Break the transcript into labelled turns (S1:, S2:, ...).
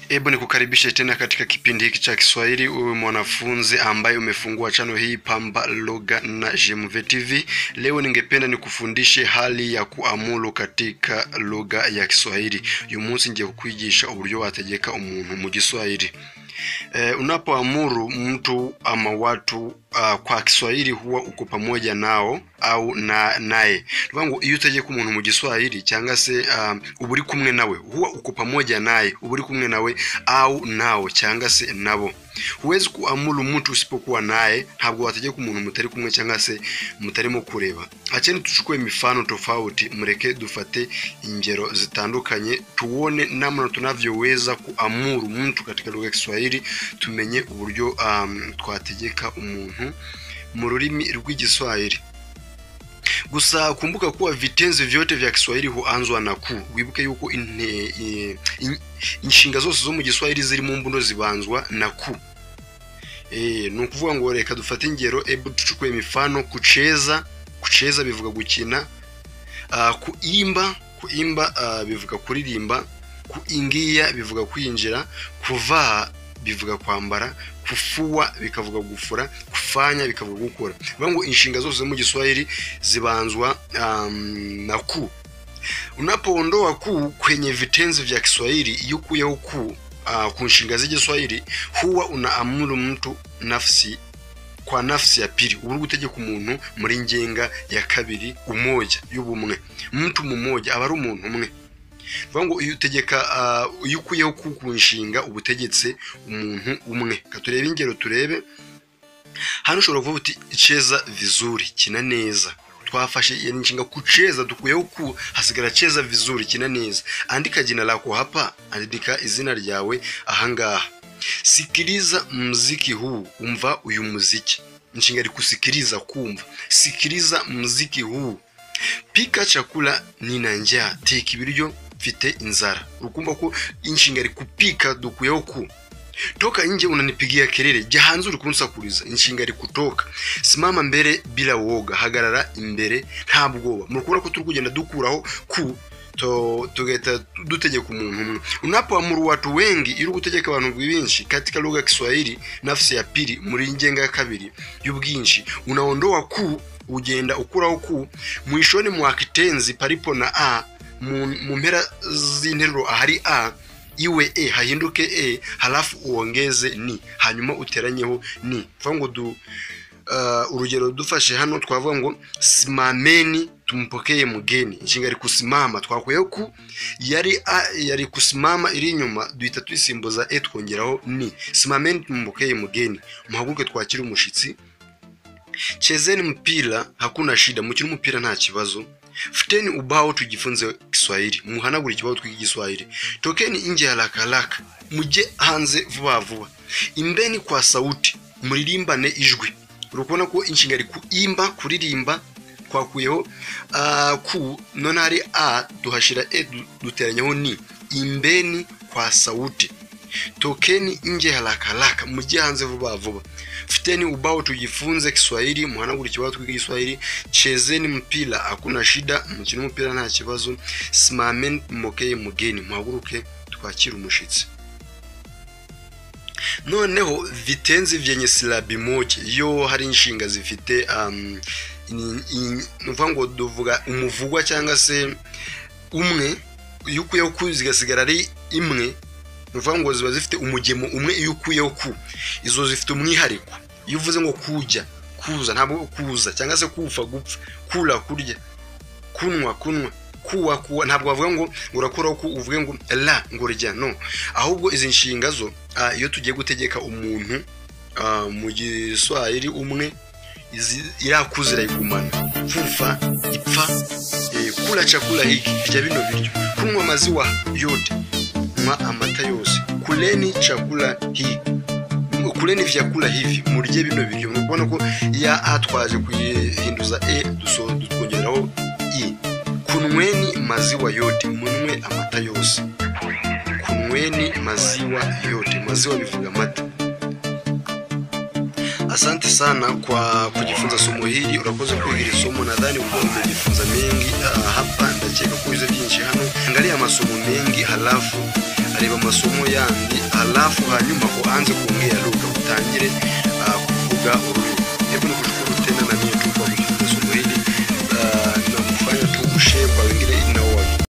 S1: Hebu nikukaribishe tena katika kipindi hiki cha Kiswahili, uwe mwanafunzi ambaye umefungua chano hii Pamba Lugha na JMV TV. Leo ningependa nikufundishe hali ya kuamulu katika lugha ya Kiswahili. Uyu munsi ngiye kukwigisha uburyo wategeka umuntu mu Kiswahili. Unapoamuru mtu ama watu kwa Kiswahili huwa uko pamoja nao au naye. Tuvango iyo utegeka umuntu mu Kiswahili cyangwa se uburi kumwe nawe, huwa uko pamoja naye, uburi kumwe nawe au nao cyangwa se nabo. Huwezi kuamuru mtu usipokuwa naye, ntabwo wategeka umuntu mutari kumwe cyangwa se mutarimo kureba. Acheni tuchukue mifano tofauti, mureke dufate ingero zitandukanye, tuone namna tunavyoweza kuamuru mtu katika lugha ya Kiswahili, tumenye uburyo twategeka umuntu mu rurimi rw'Igiswahili. Gusa kumbuka kuwa vitenzi vyote vya Kiswahili huanzwa na ku. Wibuke yuko inshinga zose zo mu Giswahili ziri mu mbundo zibanzwa na ku. Nukuvuga ngo reka dufate ingero, ebu tuchukue mifano. Kucheza bivuga gukina, kuimba bivuga kuririmba, kuingia bivuga kwinjira, kuvaa bivuga kwambara, kufua bikavuga gufura, kufanya bikavuga gukora. Bango inshinga zose mu Giswahili zibanzwa na ku. Unapoondoa ku kwenye vitenzi vya Kiswahili, yukuyeho ku ku nshinga z'Igiswahili, huwa unaamuru mtu kwa nafsi ya pili. Uri gutegeka umuntu muri ngenga ya kabiri umoja y'ubumwe. Mtu mmoja aba ari umuntu umwe. Vango iyo utegeka yukuyeho ku nshinga ubutegetse umuntu umwe. Katurebe ingero turebe. Hano ushobora kuvuga uti cheza vizuri, kina neza. Twafashe yani nshinga kucheza dukuyeho ku, hasigara cheza vizuri, kina neza. Andika jina lako hapa, andika izina ryawe ahangaha. Sikiliza muziki huu, umva uyu muziki. Nshinga ri kusikiliza, kumva. Sikiliza muziki huu. Pika chakula nina njaa, teka ibiryo mfite inzara. Urukumva ko inshinga ri kupika dukuyeho ku. Toka nje unanipigia kelele, jya hanze uri kunsakuriza. Inshinga ri kutoka. Simama mbere bila woga, hagarara imbere nta bwoba. Murukubona ko turi kugenda dukuraho ku tugeta dutegeka umuntu umwe. Unapoamuru watu wengi, iri gutegeka abantu benshi katika lugha ya Kiswahili, nafsi ya pili muri ngenga ya kabiri y'ubwinshi, unaondoa ku, ugenda ukuraho ku. Mwishoni mwa kitenzi palipo na a, mu mpera z'interuro ahari a, iwe hahinduke halafu uongeze ni, hanyuma uteranyeho ni. Vango urugero dufashe hano twavuga ngo simameni tumpokeye mugeni. Inshinga ri kusimama twakuyeho ku, yari kusimama iri inyuma, duhita twisimbuza twongeraho ni. Simameni tumpokeye mugeni, muhaguruke twakira umushitsi. Chezeni mpira hakuna shida, mukina umupira nta kibazo. Futeni ubao tujifunze Kiswahili, muhanagura ikibao twige Kiswahili. Tokeni nje haraka, muje hanze vuba vuba. Imbeni kwa sauti, muririmbane ijwi. Urukubona ko inshinga ri kuimba, kuririmba, twakuyeho ku, none hari a duhashira duteranyaho ni. Imbeni kwa sauti. Tokeni nje haraka, muje hanze vuba vuba. Futeni ubao tujifunze Kiswahili, muhanagura ikibao twige Kiswahili. Chezeni mpira hakuna shida, mukina umupira nta kibazo. Simameni mpokeye mugeni, muhaguruke twakira umushitsi. Noneho vitenzi vyenye silabi moja, yo hari inshinga zifite nuvango duvuga umuvugwa cyangwa se umwe, yukuyeho ku zigasigara ari imwe. Nuvango ziba zifite umugemo umwe, yukuyeho ku, izo zifite umwihariko. Iyo uvuze ngo kujya, kuza, ntabwo kuza cyangwa se kufa, gupfa, kula, kurya, kunwa, kuwa, ntabwo bavuga ngo urakuraho ku uvuge ngo la ngorya, no. Ahubwo izi nshinga zo iyo tugiye gutegeka umuntu mu Giswahili umwe, irakuzira igumana. Fufa, ipfa, kula chakula hiki, rya bino biryo. Kunywa maziwa yote, nywa amata yose. Kuleni chakula hiki, kuleni vyakula hivi, murye bino biryo. Mubona ko ya atwaje kuyihinduza dutwongeraho i. Kunweni maziwa yote, munwe amata yose. Kunweni maziwa yote, maziwa bivuga amata. Asante sana kwa kujifunza somo hili. Urakoze kwigira somo, nadhani uko umejifunza mengi hapa. Ndacheka kuiza byinshi hano. Angalia masomo mengi halafu areba amasomo yandi alafu hanyuma uanze kuongea lugha, utangire kuvuga ururimi. Hebu nikushukuru tena na mimi tuko